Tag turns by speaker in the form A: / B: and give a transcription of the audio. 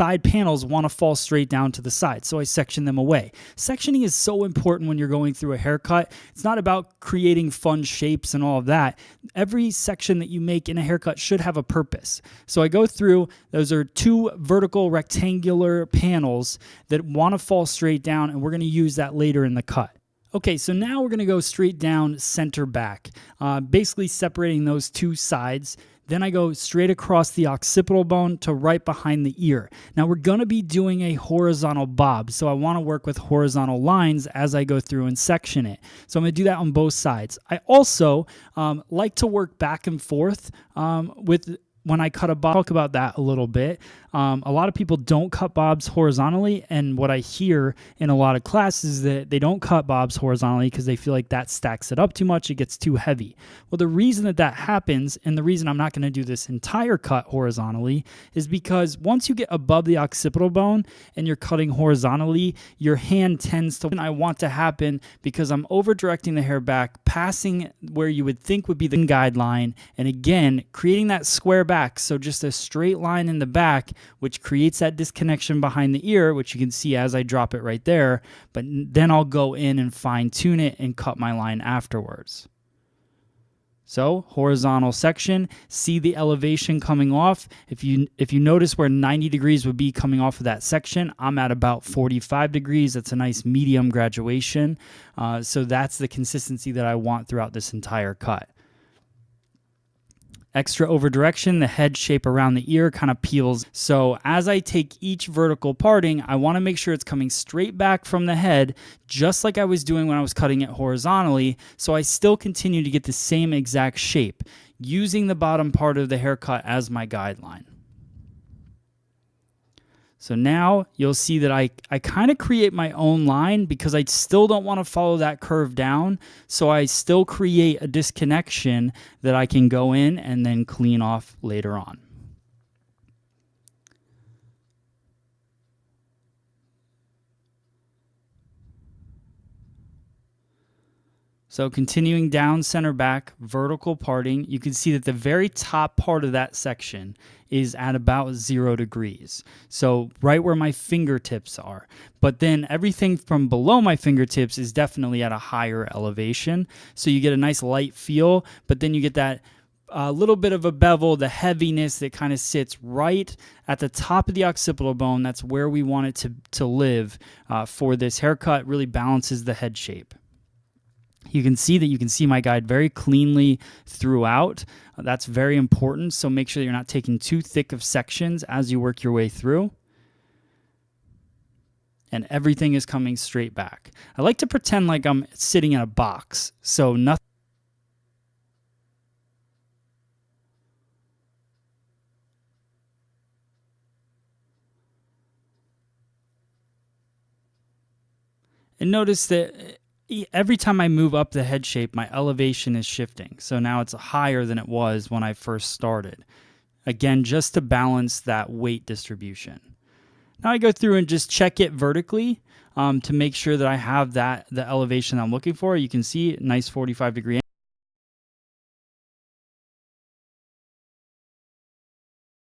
A: side panels want to fall straight down to the side, so I section them away. Sectioning is so important when you're going through a haircut. It's not about creating fun shapes and all of that. Every section that you make in a haircut should have a purpose. So I go through, those are 2 vertical rectangular panels that want to fall straight down, and we're going to use that later in the cut. Okay, so now we're going to go straight down center back, basically separating those 2 sides. Then I go straight across the occipital bone to right behind the ear. Now we're going to be doing a horizontal bob, so I want to work with horizontal lines as I go through and section it. So I'm going to do that on both sides. I also like to work back and forth when I cut a bob. Talk about that a little bit. A lot of people don't cut bobs horizontally, and what I hear in a lot of classes is that they don't cut bobs horizontally because they feel like that stacks it up too much, it gets too heavy. Well, the reason that happens, and the reason I'm not going to do this entire cut horizontally, is because once you get above the occipital bone and you're cutting horizontally, your hand tends to, and I want to happen because I'm over directing the hair back, passing where you would think would be the guideline, and again, creating that square back, so just a straight line in the back, which creates that disconnection behind the ear, which you can see as I drop it right there, but then I'll go in and fine tune it and cut my line afterwards. So horizontal section, see the elevation coming off. If you notice where 90 degrees would be coming off of that section, I'm at about 45 degrees. That's a nice medium graduation. So that's the consistency that I want throughout this entire cut. Extra over direction, the head shape around the ear kind of peels. So as I take each vertical parting, I want to make sure it's coming straight back from the head, just like I was doing when I was cutting it horizontally, so I still continue to get the same exact shape, using the bottom part of the haircut as my guideline. So now you'll see that I kind of create my own line because I still don't want to follow that curve down. So I still create a disconnection that I can go in and then clean off later on. So continuing down center back, vertical parting, you can see that the very top part of that section is at about 0 degrees. So right where my fingertips are. But then everything from below my fingertips is definitely at a higher elevation. So you get a nice light feel, but then you get that little bit of a bevel, the heaviness that kind of sits right at the top of the occipital bone. That's where we want it to live for this haircut. Really balances the head shape. You can see my guide very cleanly throughout. That's very important, so make sure that you're not taking too thick of sections as you work your way through. And everything is coming straight back. I like to pretend like I'm sitting in a box, so nothing. And notice that every time I move up the head shape, my elevation is shifting. So now it's higher than it was when I first started. Again, just to balance that weight distribution. Now I go through and just check it vertically to make sure that I have the elevation I'm looking for. You can see a nice 45-degree